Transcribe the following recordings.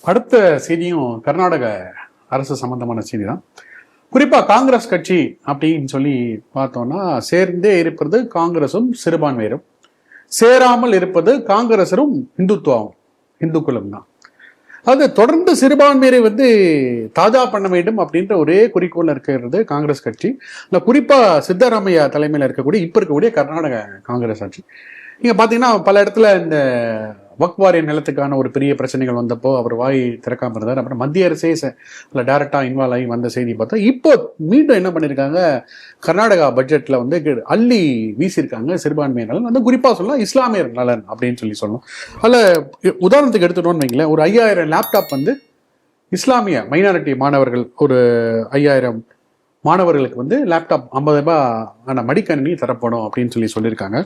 அடுத்த செய்தியும் கர்நாடக அரசு சம்பந்தமான செய்தி தான். குறிப்பா காங்கிரஸ் கட்சி அப்படின்னு சொல்லி பார்த்தோம்னா, சேர்ந்தே இருப்பது காங்கிரசும் சிறுபான்மையரும், சேராமல் இருப்பது காங்கிரசரும் இந்துக்களும் தான். அது தொடர்ந்து சிறுபான்மையரை தாஜா பண்ண வேண்டும் அப்படின்ற ஒரே குறிக்கோள் இருக்கிறது காங்கிரஸ் கட்சி. இல்லை, குறிப்பா சித்தராமையா தலைமையில் இப்ப இருக்கக்கூடிய கர்நாடக காங்கிரஸ் ஆட்சி. நீங்க பாத்தீங்கன்னா பல இடத்துல இந்த வக்ஃப் வாரிய நிலத்துக்கான ஒரு பெரிய பிரச்சனைகள் வந்தப்போ அவர் வாய் திறக்காம இருந்தார். அப்புறம் மத்திய அரசே டைரக்டா இன்வால்வ் ஆகி வந்த செய்தி பார்த்தா, இப்போ மீண்டும் என்ன பண்ணியிருக்காங்க, கர்நாடகா பட்ஜெட்ல அள்ளி வீசியிருக்காங்க சிறுபான்மையினர் நலன். குறிப்பா சொல்லலாம் இஸ்லாமியர் நலன் அப்படின்னு சொல்லணும். அதில் உதாரணத்துக்கு எடுத்துட்டோம்னு வைங்களேன், ஒரு 5000 லேப்டாப் இஸ்லாமிய மைனாரிட்டி மாணவர்கள், ஒரு 5000 மாணவர்களுக்கு லேப்டாப் 50 ரூபாய் மடிக்கணினி தரப்படும் அப்படின்னு சொல்லியிருக்காங்க.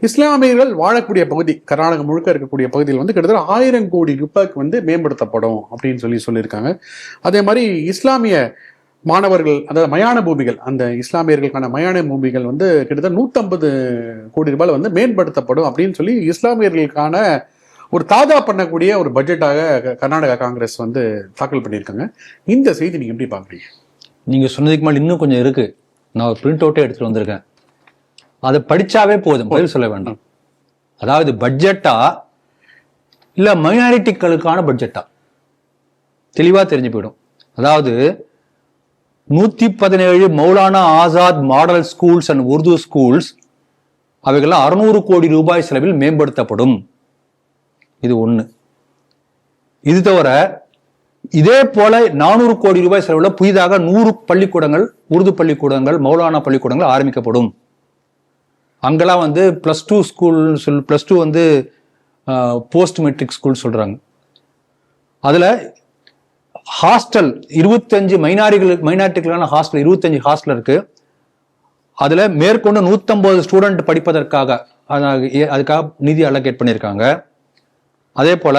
இஸ்லாமியர்கள் வாழக்கூடிய பகுதி, கர்நாடகம் முழுக்க இருக்கக்கூடிய பகுதியில் கிட்டத்தட்ட 1000 கோடி ரூபாய்க்கு மேம்படுத்தப்படும் அப்படின்னு சொல்லியிருக்காங்க. அதே மாதிரி இஸ்லாமிய மாணவர்கள், அதாவது மயான பூமிகள், அந்த இஸ்லாமியர்களுக்கான மயான பூமிகள் கிட்டத்தட்ட 150 கோடி ரூபாய் மேம்படுத்தப்படும் அப்படின்னு இஸ்லாமியர்களுக்கான ஒரு தாஜா பண்ணக்கூடிய ஒரு பட்ஜெட்டாக கர்நாடகா காங்கிரஸ் தாக்கல் பண்ணியிருக்காங்க. இந்த செய்தி நீங்க எப்படி பாக்குறீங்க? நீங்க சொன்னதுக்கு மேலே இன்னும் கொஞ்சம் இருக்கு. நான் ஒரு பிரிண்ட் அவுட்டே எடுத்துட்டு வந்திருக்கேன். அதை படிச்சாவே போதும், பதில் சொல்ல வேண்டாம். அதாவது பட்ஜெட்டா இல்ல மைனாரிட்டிகளுக்கான பட்ஜெட்டா தெளிவா தெரிஞ்சு போயிடும். அதாவது 117 Maulana Azad model schools and Urdu schools, அவைகள்லாம் 600 கோடி ரூபாய் செலவில் மேம்படுத்தப்படும். இது ஒண்ணு. இது தவிர இதே போல 400 கோடி ரூபாய் செலவுல புதிதாக 100 பள்ளிக்கூடங்கள், உருது பள்ளிக்கூடங்கள், மௌலானா பள்ளிக்கூடங்கள் ஆரம்பிக்கப்படும். அங்கெல்லாம் +2 ஸ்கூல் +2 போஸ்ட் மெட்ரிக் ஸ்கூல் சொல்றாங்க. அதுல ஹாஸ்டல் 25 மைனாரிட்டிகளுக்கான ஹாஸ்டல் 25 ஹாஸ்டல் இருக்கு. அதுல மேற்கொண்டு 150 ஸ்டூடெண்ட் படிப்பதற்காக அதுக்காக நிதி அலோகேட் பண்ணியிருக்காங்க. அதே போல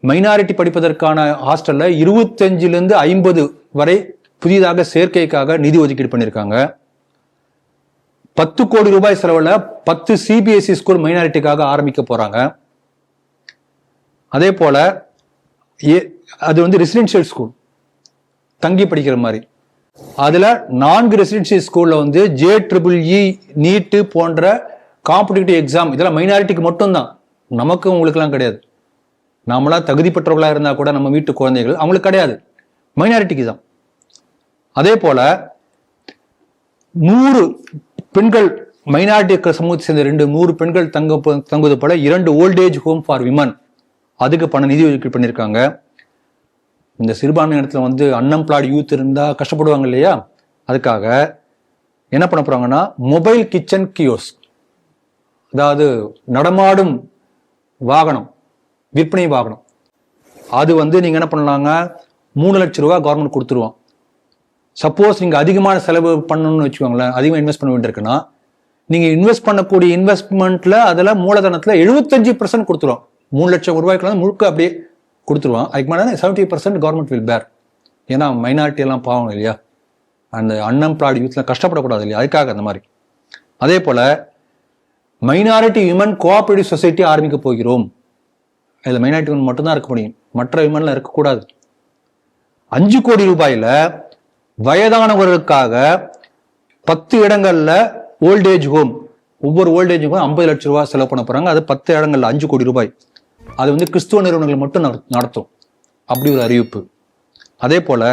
மைனாரிட்டி படிப்பதற்கான ஹாஸ்டல்ல 25 50 வரை புதிதாக சேர்க்கைக்காக நிதி ஒதுக்கீடு பண்ணியிருக்காங்க. 10 கோடி ரூபாய் செலவுல 10 சிபிஎஸ்இ ஸ்கூல் மைனாரிட்டிக்காக ஆரம்பிக்க போறாங்க. அதே போல அது ரெசிடென்சியல் ஸ்கூல், தங்கி படிக்கிற மாதிரி. அதுல 4 ரெசிடென்சியல் ஸ்கூல்ல JEEE நீட் போன்ற காம்படிட்டிவ் எக்ஸாம், இதெல்லாம் மைனாரிட்டிக்கு மட்டும்தான், நமக்கு உங்களுக்குலாம் கிடையாது. நாமளா தகுதி பெற்றவர்களா இருந்தா கூட நம்ம வீட்டு குழந்தைகள், அவங்களுக்கு கிடையாது, மைனாரிட்டிக்கு தான். அதே போல 100 பெண்கள், மைனாரிட்டி சமூகத்தை சேர்ந்த 100 பெண்கள் தங்குவது போல 2 ஓல்டேஜ் ஹோம் ஃபார் விமன், அதுக்கு நிதி ஒதுக்கீடு பண்ணியிருக்காங்க. இந்த சிறுபான்மை இடத்துல அன்எம்ப்ளாய்டு யூத் இருந்தா கஷ்டப்படுவாங்க இல்லையா, அதுக்காக என்ன பண்ண போறாங்கன்னா மொபைல் கிச்சன் கியோஸ், அதாவது நடமாடும் வாகனம், விற்பனை வாகனம். அது நீங்க என்ன பண்ணலாங்க, 3 லட்சம் ரூபாய் கவர்மெண்ட் கொடுத்துருவோம். சப்போஸ் நீங்க அதிகமான செலவு பண்ணணும்னு வச்சுக்கோங்களேன், அதிகமாக இன்வெஸ்ட் பண்ண வேண்டியிருக்குன்னா, நீங்க இன்வெஸ்ட் பண்ணக்கூடிய இன்வெஸ்ட்மெண்ட்ல அதுல மூலதனத்துல 75% கொடுத்துருவோம். 3 லட்சம் ரூபாய்க்குள்ள முழுக்க அப்படியே கொடுத்துருவோம். அதுக்கு மேலே 70% கவர்மெண்ட் வில் பேர். ஏன்னா மைனாரிட்டி எல்லாம் பாவம் இல்லையா, அந்த அன்எம்ப்ளாய்டு யூத்லாம் கஷ்டப்படக்கூடாது இல்லையா, அதுக்காக அந்த மாதிரி. அதே போல மைனாரிட்டி விமன் கோஆபரேட்டிவ் சொசைட்டி ஆரம்பிக்க போகிறோம். இதுல மைனாரிட்டி விமன் மட்டும்தான் இருக்க முடியும், மற்ற விமன்ல இருக்கக்கூடாது. 5 கோடி ரூபாயில வயதானவர்களுக்காக 10 இடங்கள்ல ஓல்டேஜ் ஹோம், ஒவ்வொரு ஓல்டேஜ் ஹோம் 50 லட்சம் ரூபாய் செலவு பண்ண போறாங்க. அது 10 இடங்கள்ல 5 கோடி ரூபாய். அது கிறிஸ்துவ நிறுவனங்கள் மட்டும் நடத்தும், அப்படி ஒரு அறிவிப்பு. அதே போல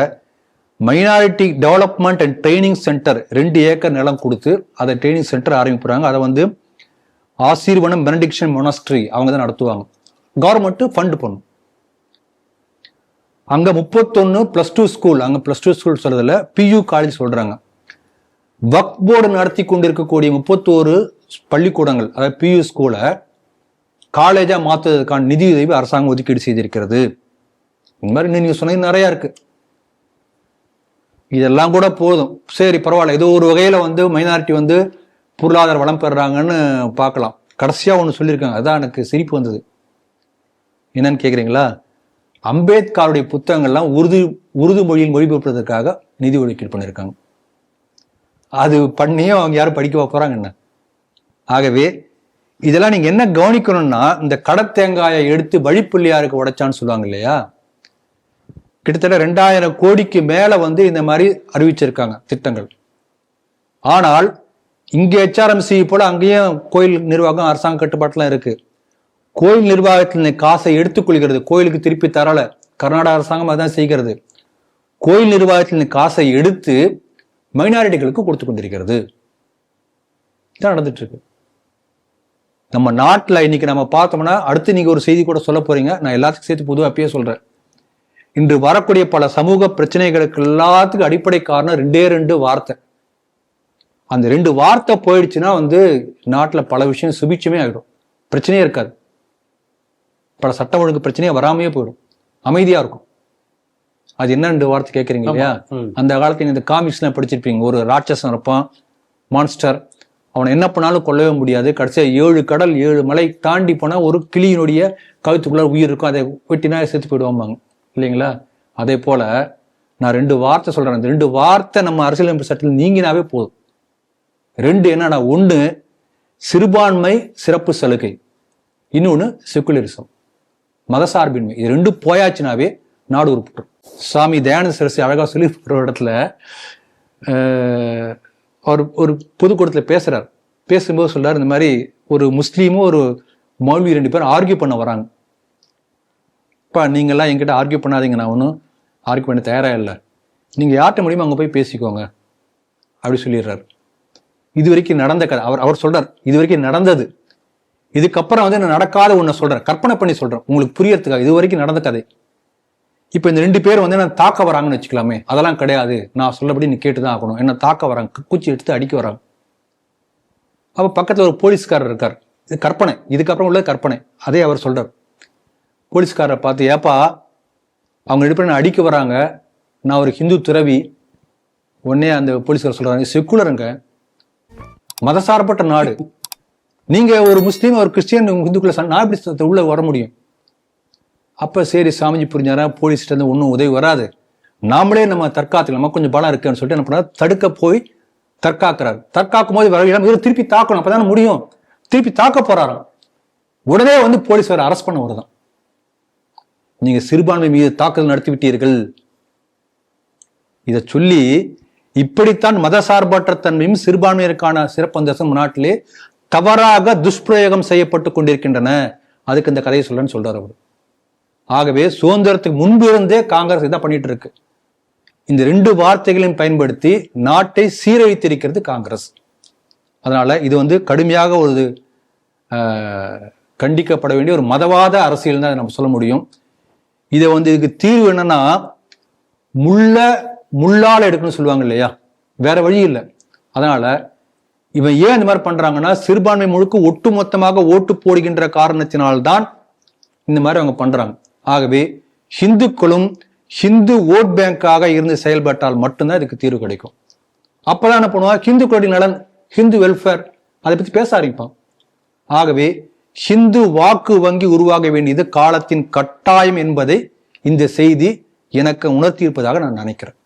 minority development and training centre 2 acre நிலம் கொடுத்து அதை ட்ரைனிங் சென்டர் ஆரம்பிக்கிறாங்க. அதை ஆசீர்வனம் பெனடிக்ஷன் மொனாஸ்ட்ரி அவங்க தான் நடத்துவாங்க. கவர்மெண்ட் ஃபண்ட் பண்ணும். அங்க 31 +2 ஸ்கூல், அங்க +2 ஸ்கூல் சொல்றதுல PU காலேஜ் சொல்றாங்க. வக்ஃப் போர்டு நடத்தி கொண்டிருக்கக்கூடிய 31 பள்ளிக்கூடங்கள், அதாவது PU ஸ்கூலை காலேஜா மாத்துவதற்கான நிதி உதவி அரசாங்கம் ஒதுக்கீடு செய்திருக்கிறது. இந்த மாதிரி நீங்க சொன்னது நிறைய இருக்கு. இதெல்லாம் கூட போதும், சரி பரவாயில்ல, ஏதோ ஒரு வகையில மைனாரிட்டி பொருளாதார வளம் பெறாங்கன்னு பார்க்கலாம். கடைசியா ஒண்ணு சொல்லியிருக்காங்க, அதான் எனக்கு சிரிப்பு வந்தது. என்னன்னு கேக்குறீங்களா, அம்பேத்கருடைய புத்தகங்கள்லாம் உருது மொழியில் மொழிபெயர்ப்பதற்காக நிதி ஒதுக்கீடு பண்ணியிருக்காங்க. அது பண்ணியும் அவங்க யாரும் படிக்க போறாங்க என்ன? ஆகவே இதெல்லாம் நீங்க என்ன கவனிக்கணும்னா, இந்த கடத்தேங்காயை எடுத்து வழிப்பிள்ளையாருக்கு உடைச்சான்னு சொல்லுவாங்க இல்லையா, கிட்டத்தட்ட 2000 கோடிக்கு மேல வந்து இந்த மாதிரி அறிவிச்சிருக்காங்க திட்டங்கள். ஆனால் இங்க HRMC போல அங்கேயும் கோயில் நிர்வாகம் அரசாங்க கட்டுப்பாட்டுலாம் இருக்கு. கோயில் நிர்வாகத்தில் காசை எடுத்துக்கொள்கிறது, கோயிலுக்கு திருப்பி தரல. கர்நாடக அரசாங்கம் அதான் செய்கிறது. கோயில் நிர்வாகத்தில் காசை எடுத்து மைனாரிட்டிகளுக்கு கொடுத்து கொண்டிருக்கிறது. இதான் நடந்துட்டு இருக்கு நம்ம நாட்டில். இன்னைக்கு நம்ம பார்த்தோம்னா, அடுத்து நீங்க ஒரு செய்தி கூட சொல்ல போறீங்க, நான் எல்லாத்துக்கும் சேர்த்து பொதுவாக அப்பயே சொல்றேன். இன்று வரக்கூடிய பல சமூக பிரச்சனைகளுக்கு எல்லாத்துக்கும் அடிப்படை காரணம் 2 வார்த்தை. அந்த 2 வார்த்தை போயிடுச்சுன்னா வந்து நாட்டில் பல விஷயம் சுபிட்சமே ஆகிடும், பிரச்சனையே இருக்காது. பல சட்டம் ஒழுங்கு பிரச்சனையே வராமையே போயிடும், அமைதியா இருக்கும். அது என்ன 2 வார்த்தை கேட்குறீங்க இல்லையா? அந்த காலத்துல இந்த காமிக்ஸ்லாம் படிச்சிருப்பீங்க. ஒரு ராட்சசன் இருப்பான், மான்ஸ்டர். அவனை என்ன பண்ணாலும் கொல்லவே முடியாது. கடைசியா 7 கடல் 7 மலை தாண்டி போனா ஒரு கிளியினுடைய கழுத்துக்குள்ள உயிர் இருக்கும், அதை வெட்டினா செத்து போயிடுவாங்க இல்லைங்களா? அதே போல நான் 2 வார்த்தை சொல்றேன். அந்த 2 வார்த்தை நம்ம அரசியலமைப்பு சட்டத்தில் நீங்கினாவே போதும். 2 என்னன்னா, 1 சிறுபான்மை சிறப்பு சலுகை, இன்னொன்னு செக்குலரிசம், மதசார்பின்மை. இது 2 போயாச்சுனாவே நாடு உருப்பட்டு. சாமி தயானந்த சரஸ்வதி அழகா சொல்லி ஒரு இடத்துல அவர் ஒரு பொதுக்கூட்டத்தில் பேசுறார். பேசும்போது சொல்றாரு, இந்த மாதிரி ஒரு முஸ்லீமும் ஒரு மௌல்வி 2 பேரும் ஆர்கியூ பண்ண வராங்க. இப்போ நீங்கள்லாம் என்கிட்ட ஆர்கியூ பண்ணாதீங்க, நான் ஒன்றும் ஆர்கியூ பண்ண தயாராக இல்லை, நீங்கள் யார்கிட்ட முடியுமோ அங்கே போய் பேசிக்கோங்க அப்படி சொல்லிடுறாரு. இது வரைக்கும் நடந்த கதை அவர் சொல்றார். இது வரைக்கும் நடந்தது. இதுக்கப்புறம் வந்து நான் நடக்காத ஒன்றை சொல்றேன், கற்பனை பண்ணி சொல்றேன் உங்களுக்கு புரியறதுக்காக. இது வரைக்கும் நடந்த கதை. இப்போ இந்த 2 பேர் வந்து என்ன தாக்க வராங்கன்னு வச்சுக்கலாமே, அதெல்லாம் கிடையாது, நான் சொல்லபடி நீ கேட்டுதான் ஆகணும். என்ன தாக்க வராங்க, குச்சி எடுத்து அடிக்க வராங்க. அப்போ பக்கத்தில் ஒரு போலீஸ்காரர் இருக்கார். இது கற்பனை, இதுக்கப்புறம் உள்ள கற்பனை. அதே அவர் சொல்றார். போலீஸ்காரரை பார்த்து, ஏப்பா அவங்க 2 பேரும் அடிக்க வராங்க, நான் ஒரு ஹிந்து துறவி. உடனே அந்த போலீஸ்காரர் சொல்றாங்க, செக்குலருங்க, மதசார்பற்ற நாடு, நீங்க ஒரு முஸ்லீம் ஒரு கிறிஸ்டியன் ஹிந்துக்குள்ள நான் எப்படி உள்ள வர முடியும்? அப்ப சரி சாமிஜி புரிஞ்சாரா, போலீஸ்கிட்ட இருந்து ஒன்றும் உதவி வராது, நாமளே நம்ம தற்காத்துக்கலாம், நம்ம கொஞ்சம் பலம் இருக்குன்னு சொல்லிட்டு என்ன பண்ணாரு, தடுக்க போய் தற்காக்குறாரு. தற்காக்கும் போது வர திருப்பி தாக்கணும், அப்பதானே முடியும். திருப்பி தாக்க போறாராம். உடனே வந்து போலீஸ் வேற அரெஸ்ட் பண்ண வருதான். நீங்க சிறுபான்மை மீது தாக்குதல் நடத்தி விட்டீர்கள். இதை சொல்லி இப்படித்தான் மதசார்பற்ற தன்மையும் சிறுபான்மையினருக்கான சிறப்பு அந்தஸ்தும் நாட்டிலே தவறாக துஷ்பிரயோகம் செய்யப்பட்டு கொண்டிருக்கின்றன. அதுக்கு இந்த கதையை சொல்றேன்னு சொல்றாரு அவர். ஆகவே சுதந்திரத்துக்கு முன்பு இருந்தே காங்கிரஸ் இதான் பண்ணிட்டு இருக்கு. இந்த 2 வார்த்தைகளையும் பயன்படுத்தி நாட்டை சீரழித்திருக்கிறது காங்கிரஸ். அதனால இது வந்து கடுமையாக ஒரு கண்டிக்கப்பட வேண்டிய ஒரு மதவாத அரசியல் தான் நம்ம சொல்ல முடியும். இதை வந்து இதுக்கு தீர்வு என்னன்னா, முள்ளால எடுக்கணும்னு சொல்லுவாங்க இல்லையா, வேற வழி இல்லை. அதனால இவன் ஏன் இந்த மாதிரி பண்றாங்கன்னா, சிறுபான்மை முழுக்க ஒட்டுமொத்தமாக ஓட்டு போடுகின்ற காரணத்தினால்தான் இந்த மாதிரி அவங்க பண்றாங்க. ஆகவே ஹிந்துக்களும் ஹிந்து ஓட் பேங்காக இருந்து செயல்பட்டால் மட்டும்தான் இதுக்கு தீர்வு கிடைக்கும். அப்பதான் என்ன பண்ணுவாங்க, ஹிந்துக்களுடைய நலன், ஹிந்து வெல்ஃபேர், அதை பத்தி பேச ஆரம்பிப்பான். ஆகவே ஹிந்து வாக்கு வங்கி உருவாக வேண்டியது காலத்தின் கட்டாயம் என்பதை இந்த செய்தி எனக்கு உணர்த்தியிருப்பதாக நான் நினைக்கிறேன்.